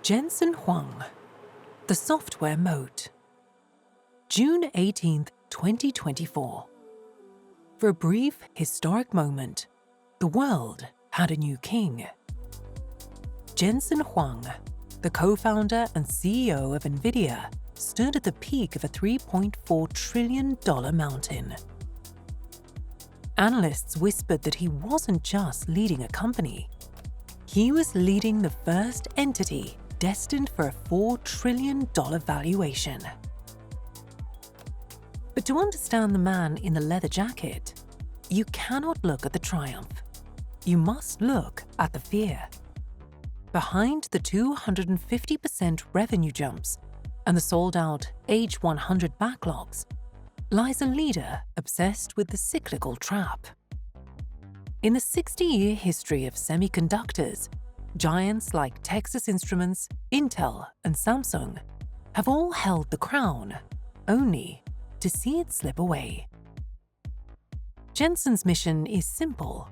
Jensen Huang, The Software Moat. June 18, 2024. For a brief, historic moment, the world had a new king. Jensen Huang, the co-founder and CEO of NVIDIA, stood at the peak of a $3.4 trillion mountain. Analysts whispered that he wasn't just leading a company. He was leading the first entity destined for a $4 trillion valuation. But to understand the man in the leather jacket, you cannot look at the triumph. You must look at the fear. Behind the 250% revenue jumps and the sold-out H100 backlogs lies a leader obsessed with the cyclical trap. In the 60-year history of semiconductors, giants like Texas Instruments, Intel, and Samsung have all held the crown, only to see it slip away. Jensen's mission is simple: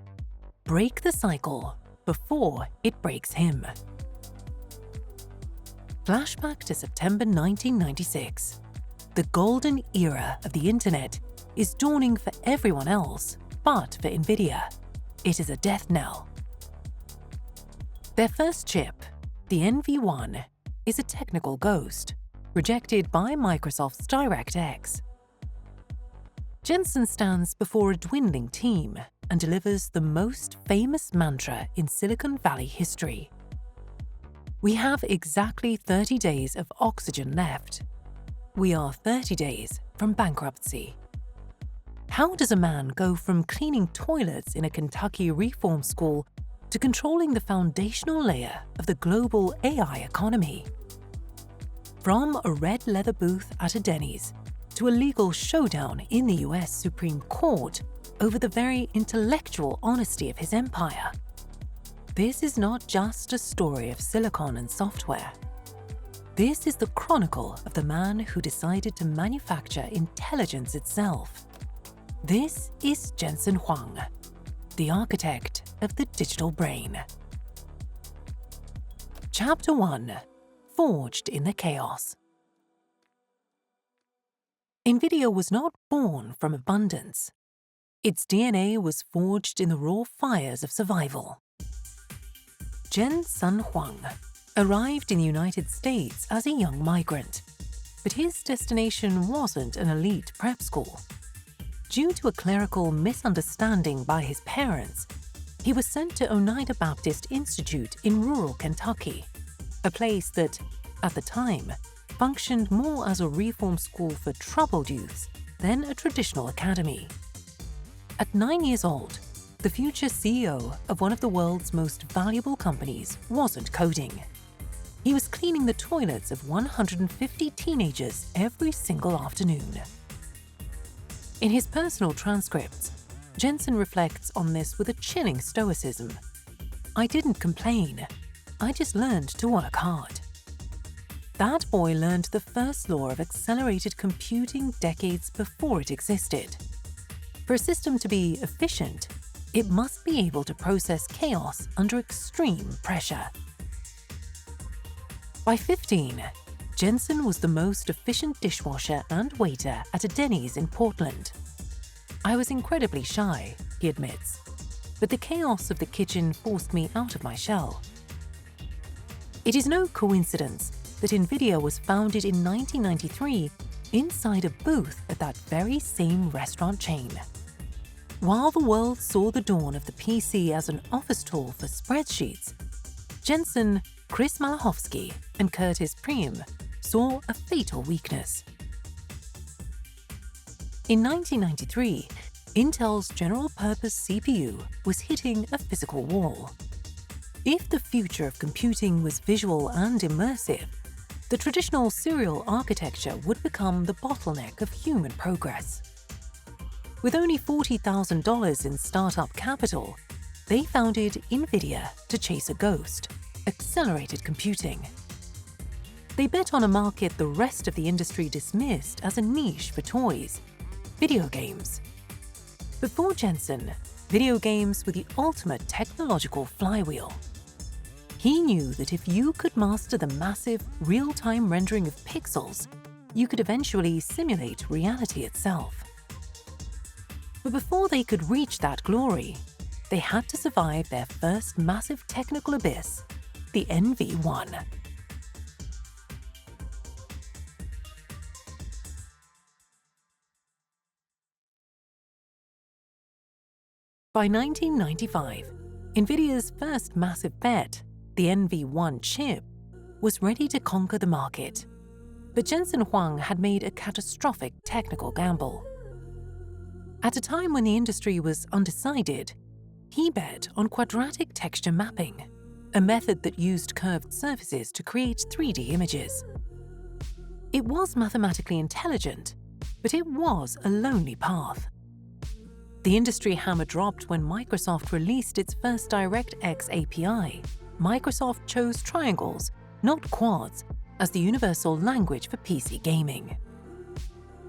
break the cycle before it breaks him. Flashback to September 1996. The golden era of the internet is dawning for everyone else, but for NVIDIA, it is a death knell. Their first chip, the NV1, is a technical ghost, rejected by Microsoft's DirectX. Jensen stands before a dwindling team and delivers the most famous mantra in Silicon Valley history. We have exactly 30 days of oxygen left. We are 30 days from bankruptcy. How does a man go from cleaning toilets in a Kentucky reform school to controlling the foundational layer of the global AI economy? From a red leather booth at a Denny's to a legal showdown in the US Supreme Court over the very intellectual honesty of his empire. This is not just a story of silicon and software. This is the chronicle of the man who decided to manufacture intelligence itself. This is Jensen Huang, the architect of the digital brain. Chapter 1: Forged in the Chaos. NVIDIA was not born from abundance. Its DNA was forged in the raw fires of survival. Jensen Huang arrived in the United States as a young migrant, but his destination wasn't an elite prep school. Due to a clerical misunderstanding by his parents, he was sent to Oneida Baptist Institute in rural Kentucky, a place that, at the time, functioned more as a reform school for troubled youths than a traditional academy. At 9 years old, the future CEO of one of the world's most valuable companies wasn't coding. He was cleaning the toilets of 150 teenagers every single afternoon. In his personal transcripts, Jensen reflects on this with a chilling stoicism. "I didn't complain. I just learned to work hard." That boy learned the first law of accelerated computing decades before it existed. For a system to be efficient, it must be able to process chaos under extreme pressure. By 15, Jensen was the most efficient dishwasher and waiter at a Denny's in Portland. "I was incredibly shy," he admits, "but the chaos of the kitchen forced me out of my shell." It is no coincidence that NVIDIA was founded in 1993 inside a booth at that very same restaurant chain. While the world saw the dawn of the PC as an office tool for spreadsheets, Jensen, Chris Malachowski, and Curtis Preem saw a fatal weakness. In 1993, Intel's general-purpose CPU was hitting a physical wall. If the future of computing was visual and immersive, the traditional serial architecture would become the bottleneck of human progress. With only $40,000 in startup capital, they founded NVIDIA to chase a ghost: accelerated computing. They bet on a market the rest of the industry dismissed as a niche for toys: video games. Before Jensen, video games were the ultimate technological flywheel. He knew that if you could master the massive, real-time rendering of pixels, you could eventually simulate reality itself. But before they could reach that glory, they had to survive their first massive technical abyss, the NV1. By 1995, NVIDIA's first massive bet, the NV1 chip, was ready to conquer the market. But Jensen Huang had made a catastrophic technical gamble. At a time when the industry was undecided, he bet on quadratic texture mapping, a method that used curved surfaces to create 3D images. It was mathematically intelligent, but it was a lonely path. The industry hammer dropped when Microsoft released its first DirectX API. Microsoft chose triangles, not quads, as the universal language for PC gaming.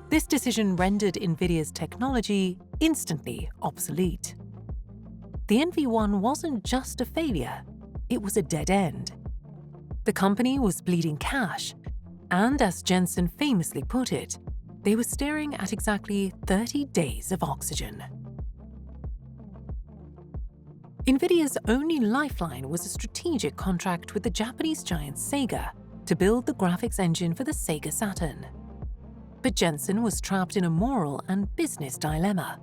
This decision rendered NVIDIA's technology instantly obsolete. The NV1 wasn't just a failure, it was a dead end. The company was bleeding cash, and as Jensen famously put it, they were staring at exactly 30 days of oxygen. NVIDIA's only lifeline was a strategic contract with the Japanese giant Sega to build the graphics engine for the Sega Saturn. But Jensen was trapped in a moral and business dilemma.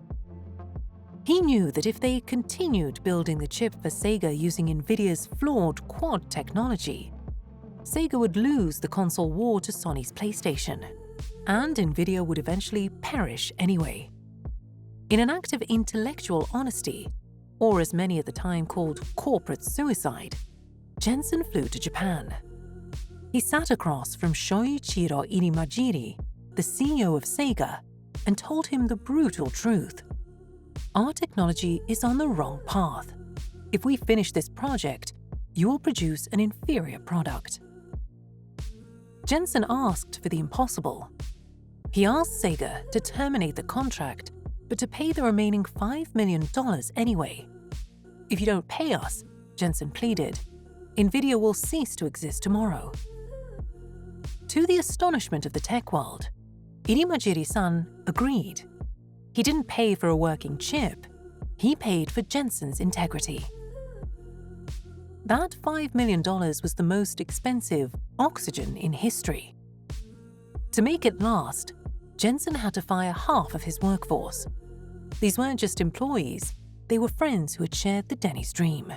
He knew that if they continued building the chip for Sega using NVIDIA's flawed quad technology, Sega would lose the console war to Sony's PlayStation, and NVIDIA would eventually perish anyway. In an act of intellectual honesty, or as many at the time called corporate suicide, Jensen flew to Japan. He sat across from Shoichiro Irimajiri, the CEO of Sega, and told him the brutal truth. Our technology is on the wrong path. If we finish this project, you will produce an inferior product. Jensen asked for the impossible. He asked Sega to terminate the contract, but to pay the remaining $5 million anyway. If you don't pay us, Jensen pleaded, NVIDIA will cease to exist tomorrow. To the astonishment of the tech world, Irimajiri-san agreed. He didn't pay for a working chip, he paid for Jensen's integrity. That $5 million was the most expensive oxygen in history. To make it last, Jensen had to fire half of his workforce. These weren't just employees, they were friends who had shared the Denny's dream.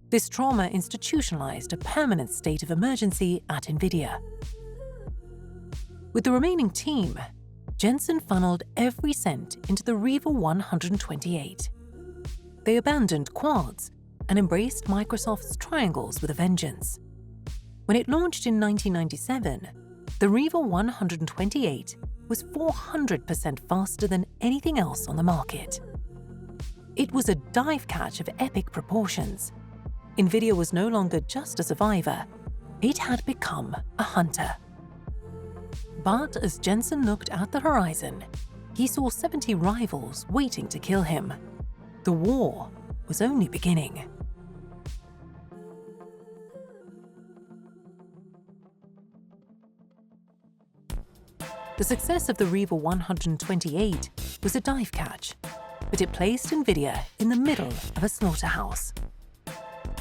This trauma institutionalized a permanent state of emergency at NVIDIA. With the remaining team, Jensen funneled every cent into the Riva 128. They abandoned quads and embraced Microsoft's triangles with a vengeance. When it launched in 1997, the Riva 128 was 400% faster than anything else on the market. It was a dive catch of epic proportions. NVIDIA was no longer just a survivor, it had become a hunter. But as Jensen looked at the horizon, he saw 70 rivals waiting to kill him. The war was only beginning. The success of the Riva 128 was a dive catch, but it placed NVIDIA in the middle of a slaughterhouse.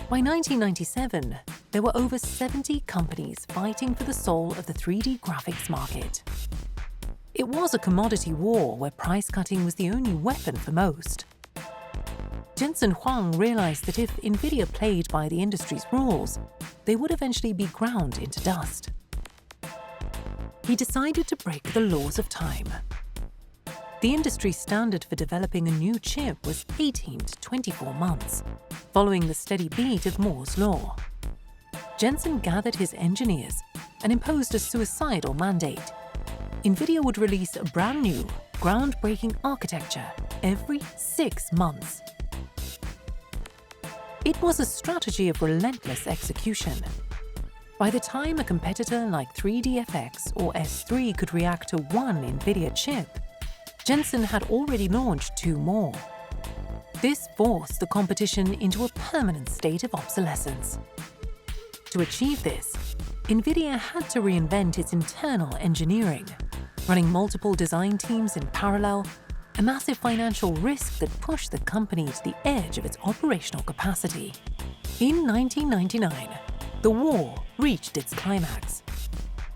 By 1997, there were over 70 companies fighting for the soul of the 3D graphics market. It was a commodity war where price cutting was the only weapon for most. Jensen Huang realized that if NVIDIA played by the industry's rules, they would eventually be ground into dust. He decided to break the laws of time. The industry standard for developing a new chip was 18 to 24 months, following the steady beat of Moore's law. Jensen gathered his engineers and imposed a suicidal mandate. NVIDIA would release a brand new, groundbreaking architecture every 6 months. It was a strategy of relentless execution. By the time a competitor like 3DFX or S3 could react to one NVIDIA chip, Jensen had already launched 2 more. This forced the competition into a permanent state of obsolescence. To achieve this, NVIDIA had to reinvent its internal engineering, running multiple design teams in parallel, a massive financial risk that pushed the company to the edge of its operational capacity. In 1999, the war reached its climax.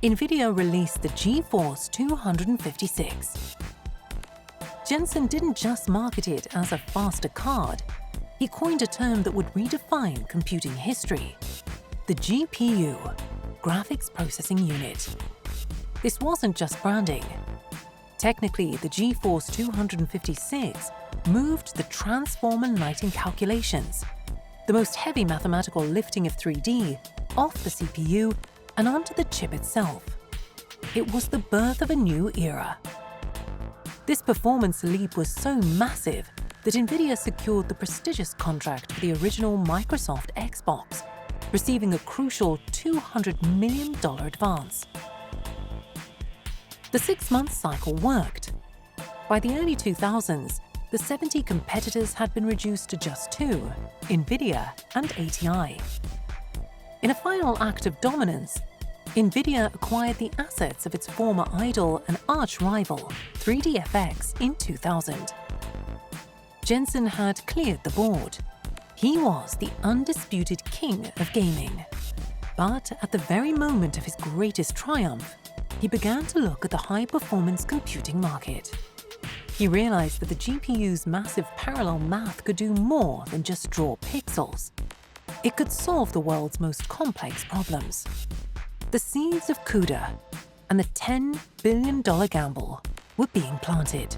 NVIDIA released the GeForce 256. Jensen didn't just market it as a faster card, he coined a term that would redefine computing history: the GPU, Graphics Processing Unit. This wasn't just branding. Technically, the GeForce 256 moved the transformer lighting calculations, the most heavy mathematical lifting of 3D, off the CPU and onto the chip itself. It was the birth of a new era. This performance leap was so massive that NVIDIA secured the prestigious contract for the original Microsoft Xbox, receiving a crucial $200 million advance. The 6-month cycle worked. By the early 2000s, the 70 competitors had been reduced to just 2, NVIDIA and ATI. In a final act of dominance, NVIDIA acquired the assets of its former idol and arch-rival, 3DFX, in 2000. Jensen had cleared the board. He was the undisputed king of gaming. But at the very moment of his greatest triumph, he began to look at the high-performance computing market. He realized that the GPU's massive parallel math could do more than just draw pixels. It could solve the world's most complex problems. The seeds of CUDA and the $10 billion gamble were being planted.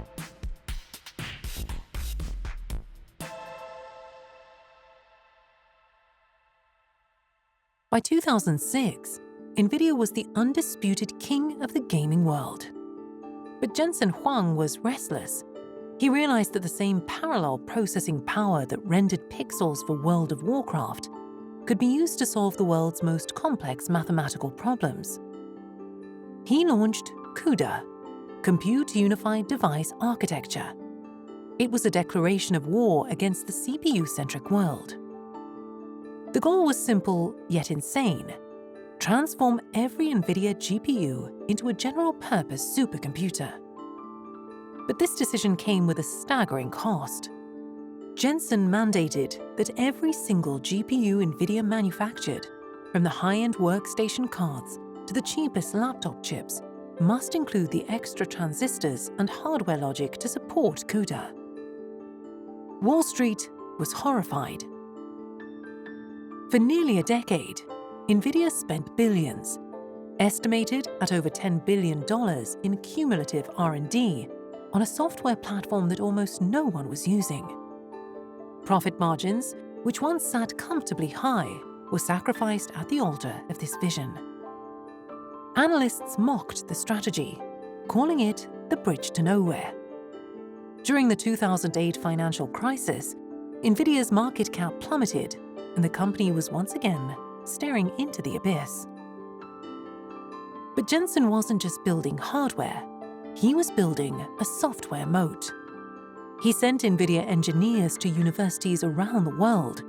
By 2006, NVIDIA was the undisputed king of the gaming world. But Jensen Huang was restless. He realized that the same parallel processing power that rendered pixels for World of Warcraft could be used to solve the world's most complex mathematical problems. He launched CUDA, Compute Unified Device Architecture. It was a declaration of war against the CPU-centric world. The goal was simple yet insane: transform every NVIDIA GPU into a general-purpose supercomputer. But this decision came with a staggering cost. Jensen mandated that every single GPU NVIDIA manufactured, from the high-end workstation cards to the cheapest laptop chips, must include the extra transistors and hardware logic to support CUDA. Wall Street was horrified. For nearly a decade, NVIDIA spent billions, estimated at over $10 billion in cumulative R&D, on a software platform that almost no one was using. Profit margins, which once sat comfortably high, were sacrificed at the altar of this vision. Analysts mocked the strategy, calling it the bridge to nowhere. During the 2008 financial crisis, NVIDIA's market cap plummeted, and the company was once again staring into the abyss. But Jensen wasn't just building hardware, he was building a software moat. He sent NVIDIA engineers to universities around the world,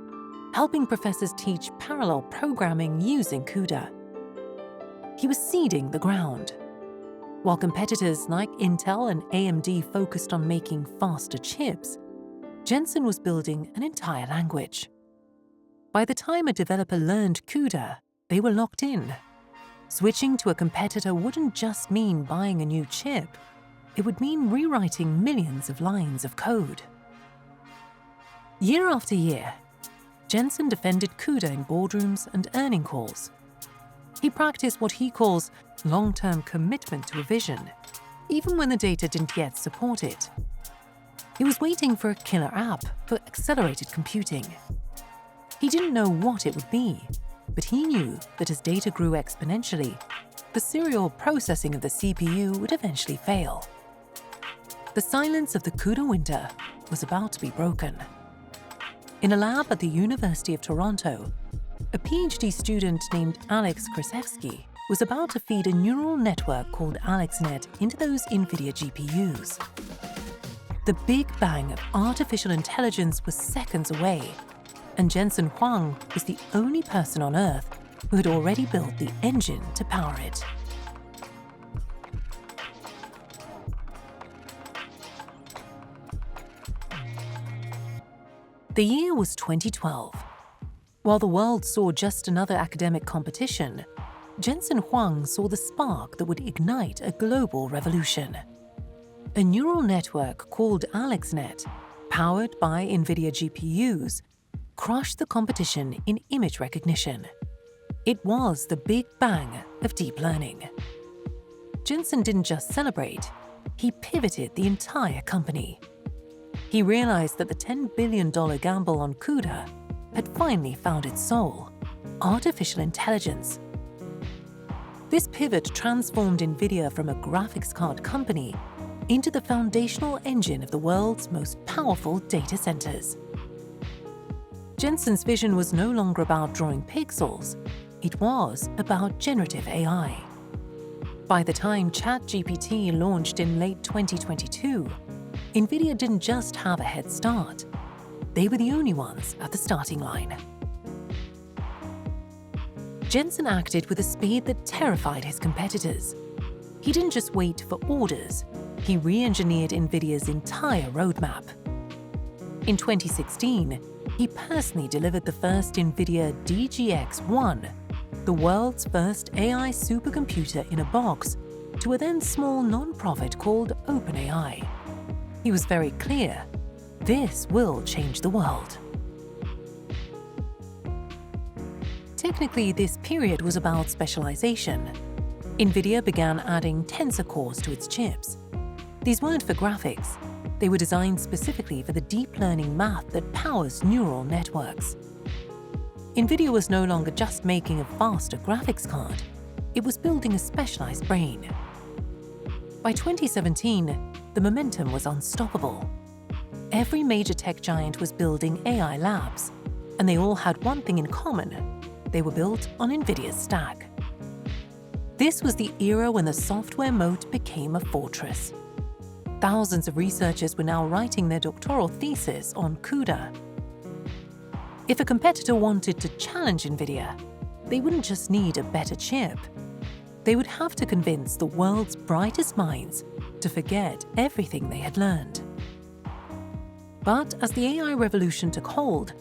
helping professors teach parallel programming using CUDA. He was seeding the ground. While competitors like Intel and AMD focused on making faster chips, Jensen was building an entire language. By the time a developer learned CUDA, they were locked in. Switching to a competitor wouldn't just mean buying a new chip, it would mean rewriting millions of lines of code. Year after year, Jensen defended CUDA in boardrooms and earning calls. He practiced what he calls long-term commitment to a vision, even when the data didn't yet support it. He was waiting for a killer app for accelerated computing. He didn't know what it would be, but he knew that as data grew exponentially, the serial processing of the CPU would eventually fail. The silence of the CUDA winter was about to be broken. In a lab at the University of Toronto, a PhD student named Alex Krasevsky was about to feed a neural network called AlexNet into those NVIDIA GPUs. The big bang of artificial intelligence was seconds away, and Jensen Huang was the only person on Earth who had already built the engine to power it. The year was 2012. While the world saw just another academic competition, Jensen Huang saw the spark that would ignite a global revolution. A neural network called AlexNet, powered by NVIDIA GPUs, crushed the competition in image recognition. It was the big bang of deep learning. Jensen didn't just celebrate, he pivoted the entire company. He realized that the $10 billion gamble on CUDA had finally found its soul: artificial intelligence. This pivot transformed NVIDIA from a graphics card company into the foundational engine of the world's most powerful data centers. Jensen's vision was no longer about drawing pixels, it was about generative AI. By the time ChatGPT launched in late 2022, NVIDIA didn't just have a head start, they were the only ones at the starting line. Jensen acted with a speed that terrified his competitors. He didn't just wait for orders, he re-engineered NVIDIA's entire roadmap. In 2016, he personally delivered the first NVIDIA DGX-1, the world's first AI supercomputer in a box, to a then small non-profit called OpenAI. He was very clear, this will change the world. Technically, this period was about specialization. NVIDIA began adding tensor cores to its chips. These weren't for graphics, they were designed specifically for the deep learning math that powers neural networks. NVIDIA was no longer just making a faster graphics card, it was building a specialized brain. By 2017, the momentum was unstoppable. Every major tech giant was building AI labs, and they all had one thing in common: they were built on NVIDIA's stack. This was the era when the software moat became a fortress. Thousands of researchers were now writing their doctoral thesis on CUDA. If a competitor wanted to challenge NVIDIA, they wouldn't just need a better chip. They would have to convince the world's brightest minds to forget everything they had learned. But as the AI revolution took hold,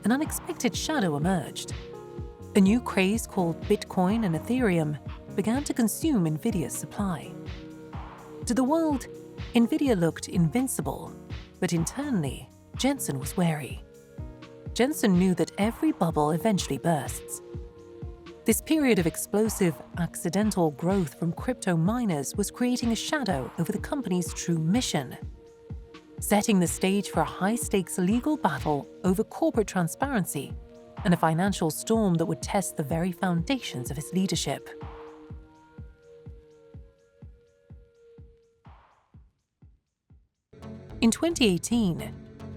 an unexpected shadow emerged. A new craze called Bitcoin and Ethereum began to consume NVIDIA's supply. To the world, NVIDIA looked invincible, but internally, Jensen was wary. Jensen knew that every bubble eventually bursts. This period of explosive, accidental growth from crypto miners was creating a shadow over the company's true mission, setting the stage for a high-stakes legal battle over corporate transparency and a financial storm that would test the very foundations of his leadership. In 2018,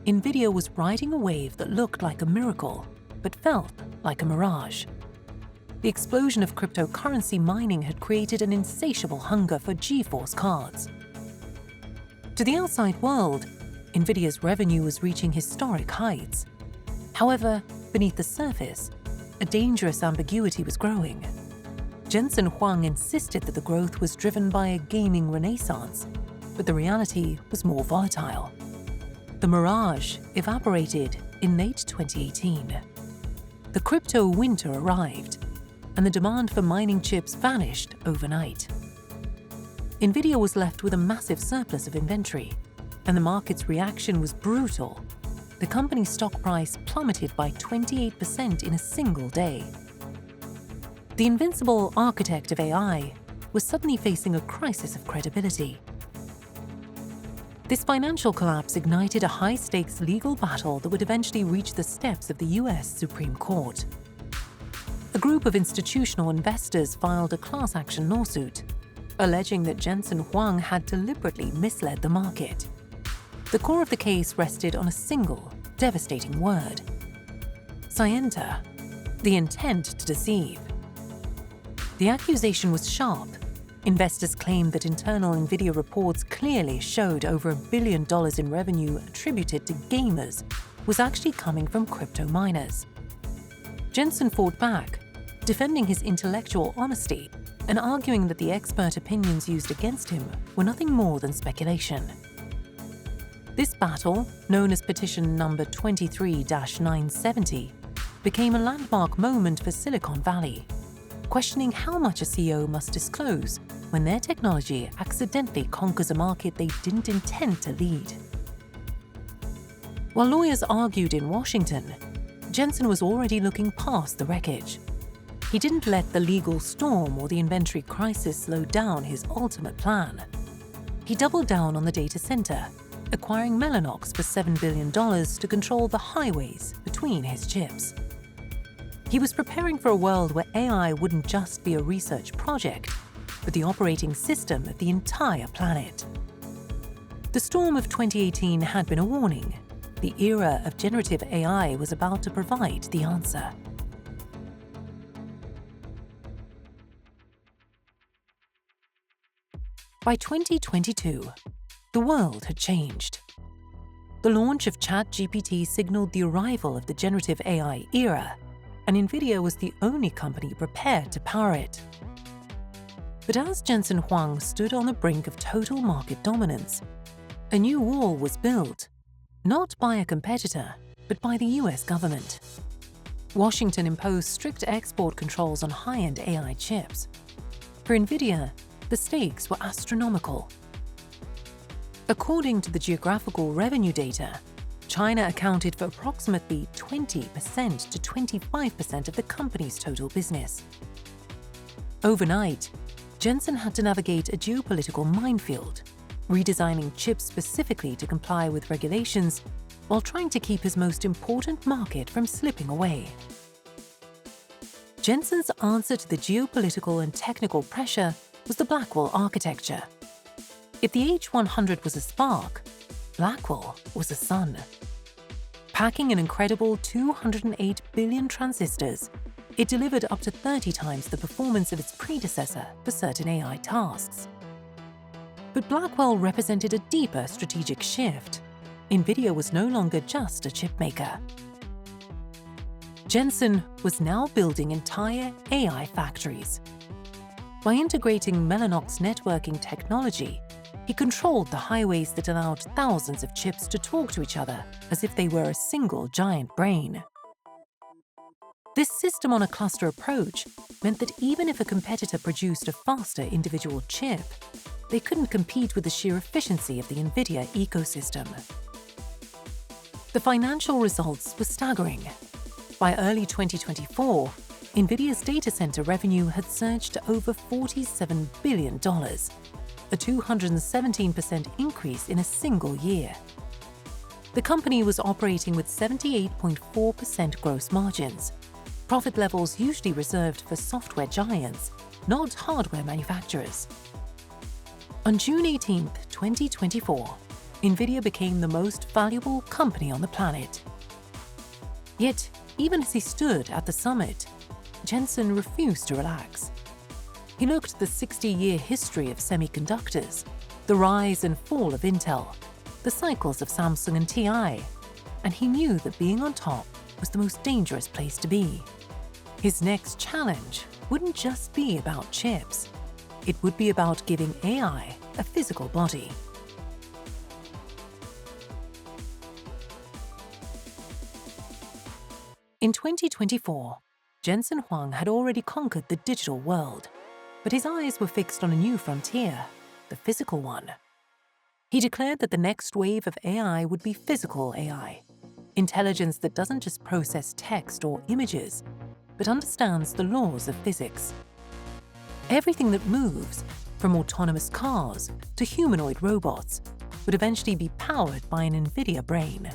NVIDIA was riding a wave that looked like a miracle, but felt like a mirage. The explosion of cryptocurrency mining had created an insatiable hunger for GeForce cards. To the outside world, NVIDIA's revenue was reaching historic heights. However, beneath the surface, a dangerous ambiguity was growing. Jensen Huang insisted that the growth was driven by a gaming renaissance, but the reality was more volatile. The mirage evaporated in late 2018. The crypto winter arrived, and the demand for mining chips vanished overnight. NVIDIA was left with a massive surplus of inventory, and the market's reaction was brutal. The company's stock price plummeted by 28% in a single day. The invincible architect of AI was suddenly facing a crisis of credibility. This financial collapse ignited a high-stakes legal battle that would eventually reach the steps of the US Supreme Court. A group of institutional investors filed a class action lawsuit, alleging that Jensen Huang had deliberately misled the market. The core of the case rested on a single, devastating word: scienter, the intent to deceive. The accusation was sharp. Investors claimed that internal NVIDIA reports clearly showed over $1 billion in revenue attributed to gamers was actually coming from crypto miners. Jensen fought back, defending his intellectual honesty and arguing that the expert opinions used against him were nothing more than speculation. This battle, known as Petition number 23-970, became a landmark moment for Silicon Valley, questioning how much a CEO must disclose when their technology accidentally conquers a market they didn't intend to lead. While lawyers argued in Washington, Jensen was already looking past the wreckage. He didn't let the legal storm or the inventory crisis slow down his ultimate plan. He doubled down on the data center, acquiring Mellanox for $7 billion to control the highways between his chips. He was preparing for a world where AI wouldn't just be a research project, but the operating system of the entire planet. The storm of 2018 had been a warning. The era of generative AI was about to provide the answer. By 2022, the world had changed. The launch of ChatGPT signaled the arrival of the generative AI era, and NVIDIA was the only company prepared to power it. But as Jensen Huang stood on the brink of total market dominance, a new wall was built, not by a competitor, but by the US government. Washington imposed strict export controls on high-end AI chips. For NVIDIA, the stakes were astronomical. According to the geographical revenue data, China accounted for approximately 20% to 25% of the company's total business. Overnight, Jensen had to navigate a geopolitical minefield, redesigning chips specifically to comply with regulations while trying to keep his most important market from slipping away. Jensen's answer to the geopolitical and technical pressure was the Blackwell architecture. If the H100 was a spark, Blackwell was a sun. Packing an incredible 208 billion transistors, it delivered up to 30 times the performance of its predecessor for certain AI tasks. But Blackwell represented a deeper strategic shift. NVIDIA was no longer just a chipmaker. Jensen was now building entire AI factories. By integrating Mellanox networking technology, he controlled the highways that allowed thousands of chips to talk to each other as if they were a single giant brain. This system-on-a-cluster approach meant that even if a competitor produced a faster individual chip, they couldn't compete with the sheer efficiency of the NVIDIA ecosystem. The financial results were staggering. By early 2024, NVIDIA's data center revenue had surged to over $47 billion, a 217% increase in a single year. The company was operating with 78.4% gross margins, profit levels usually reserved for software giants, not hardware manufacturers. On June 18, 2024, NVIDIA became the most valuable company on the planet. Yet, even as he stood at the summit, Jensen refused to relax. He looked at the 60-year history of semiconductors, the rise and fall of Intel, the cycles of Samsung and TI, and he knew that being on top was the most dangerous place to be. His next challenge wouldn't just be about chips. It would be about giving AI a physical body. In 2024, Jensen Huang had already conquered the digital world, but his eyes were fixed on a new frontier, the physical one. He declared that the next wave of AI would be physical AI, intelligence that doesn't just process text or images, but understands the laws of physics. Everything that moves, from autonomous cars to humanoid robots, would eventually be powered by an NVIDIA brain.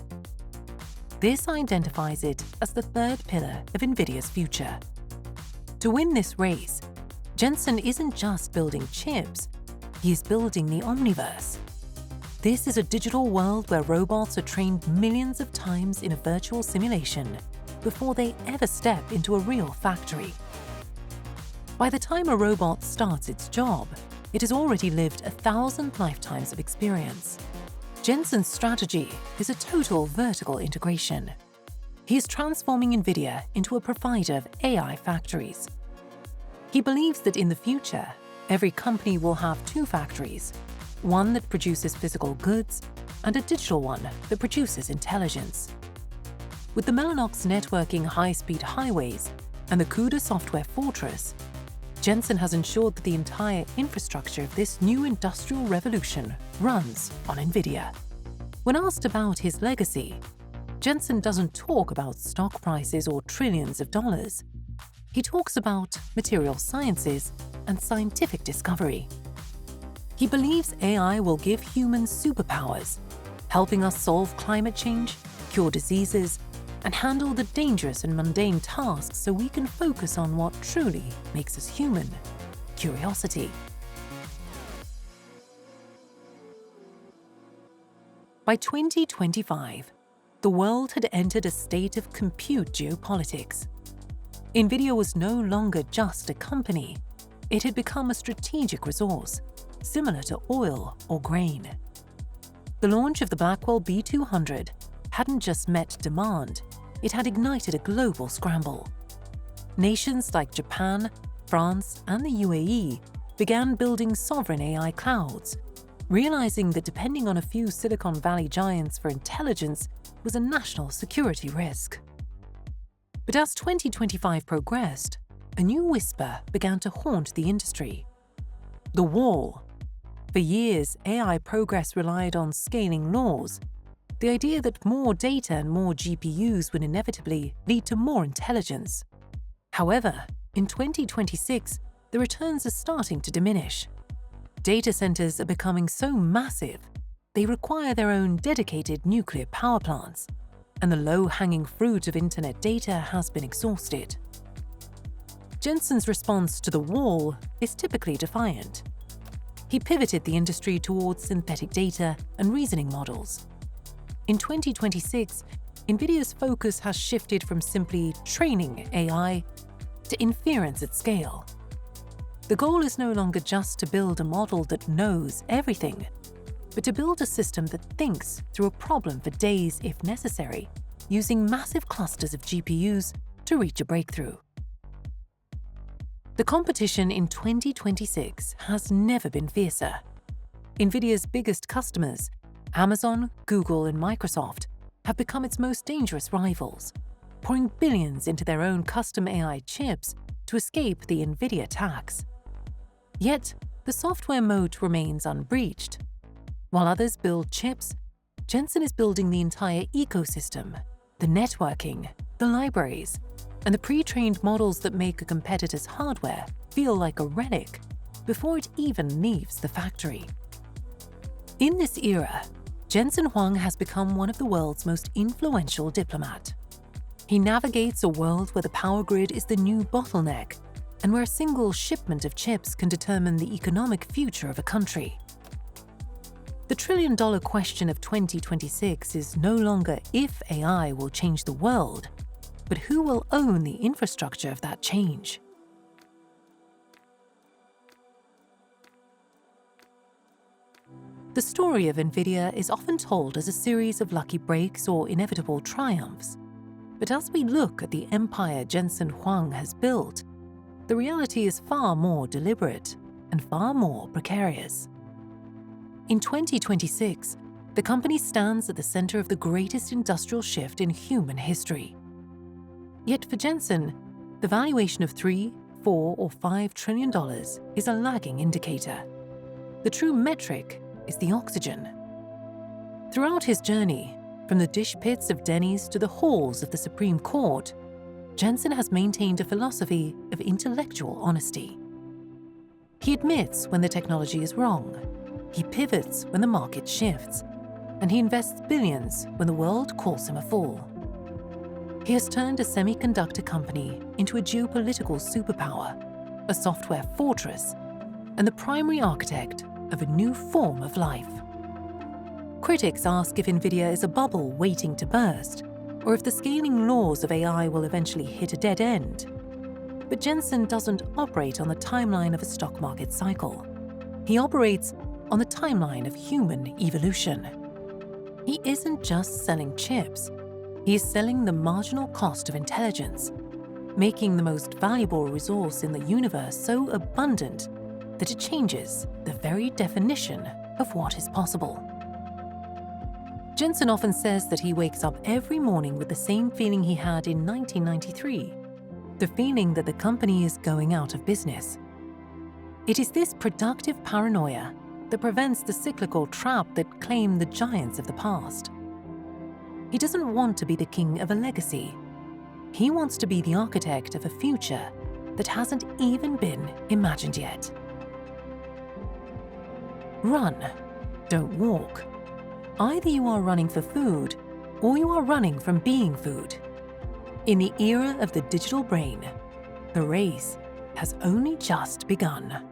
This identifies it as the third pillar of NVIDIA's future. To win this race, Jensen isn't just building chips, he is building the Omniverse. This is a digital world where robots are trained millions of times in a virtual simulation before they ever step into a real factory. By the time a robot starts its job, it has already lived 1,000 lifetimes of experience. Jensen's strategy is a total vertical integration. He is transforming NVIDIA into a provider of AI factories, He believes that in the future, every company will have two factories, one that produces physical goods and a digital one that produces intelligence. With the Mellanox networking high-speed highways and the CUDA software fortress, Jensen has ensured that the entire infrastructure of this new industrial revolution runs on NVIDIA. When asked about his legacy, Jensen doesn't talk about stock prices or trillions of dollars. He talks about material sciences and scientific discovery. He believes AI will give humans superpowers, helping us solve climate change, cure diseases, and handle the dangerous and mundane tasks so we can focus on what truly makes us human: curiosity. By 2025, the world had entered a state of compute geopolitics. NVIDIA was no longer just a company. It had become a strategic resource, similar to oil or grain. The launch of the Blackwell B200 hadn't just met demand, it had ignited a global scramble. Nations like Japan, France, and the UAE began building sovereign AI clouds, realizing that depending on a few Silicon Valley giants for intelligence was a national security risk. But as 2025 progressed, a new whisper began to haunt the industry: the wall. For years, AI progress relied on scaling laws, the idea that more data and more GPUs would inevitably lead to more intelligence. However, in 2026, the returns are starting to diminish. Data centers are becoming so massive, they require their own dedicated nuclear power plants, and the low-hanging fruit of internet data has been exhausted. Jensen's response to the wall is typically defiant. He pivoted the industry towards synthetic data and reasoning models. In 2026, NVIDIA's focus has shifted from simply training AI to inference at scale. The goal is no longer just to build a model that knows everything, but to build a system that thinks through a problem for days if necessary, using massive clusters of GPUs to reach a breakthrough. The competition in 2026 has never been fiercer. NVIDIA's biggest customers, Amazon, Google, and Microsoft, have become its most dangerous rivals, pouring billions into their own custom AI chips to escape the NVIDIA tax. Yet, the software moat remains unbreached. While others build chips, Jensen is building the entire ecosystem, the networking, the libraries, and the pre-trained models that make a competitor's hardware feel like a relic before it even leaves the factory. In this era, Jensen Huang has become one of the world's most influential diplomats. He navigates a world where the power grid is the new bottleneck and where a single shipment of chips can determine the economic future of a country. The trillion-dollar question of 2026 is no longer if AI will change the world, but who will own the infrastructure of that change? The story of NVIDIA is often told as a series of lucky breaks or inevitable triumphs. But as we look at the empire Jensen Huang has built, the reality is far more deliberate and far more precarious. In 2026, the company stands at the center of the greatest industrial shift in human history. Yet for Jensen, the valuation of $3, $4, or $5 trillion is a lagging indicator. The true metric is the oxygen. Throughout his journey, from the dish pits of Denny's to the halls of the Supreme Court, Jensen has maintained a philosophy of intellectual honesty. He admits when the technology is wrong, he pivots when the market shifts, and he invests billions when the world calls him a fool. He has turned a semiconductor company into a geopolitical superpower, a software fortress, and the primary architect of a new form of life. Critics ask if NVIDIA is a bubble waiting to burst, or if the scaling laws of AI will eventually hit a dead end. But Jensen doesn't operate on the timeline of a stock market cycle. He operates on the timeline of human evolution. He isn't just selling chips, he is selling the marginal cost of intelligence, making the most valuable resource in the universe so abundant that it changes the very definition of what is possible. Jensen often says that he wakes up every morning with the same feeling he had in 1993, the feeling that the company is going out of business. It is this productive paranoia that prevents the cyclical trap that claimed the giants of the past. He doesn't want to be the king of a legacy. He wants to be the architect of a future that hasn't even been imagined yet. Run, don't walk. Either you are running for food, or you are running from being food. In the era of the digital brain, the race has only just begun.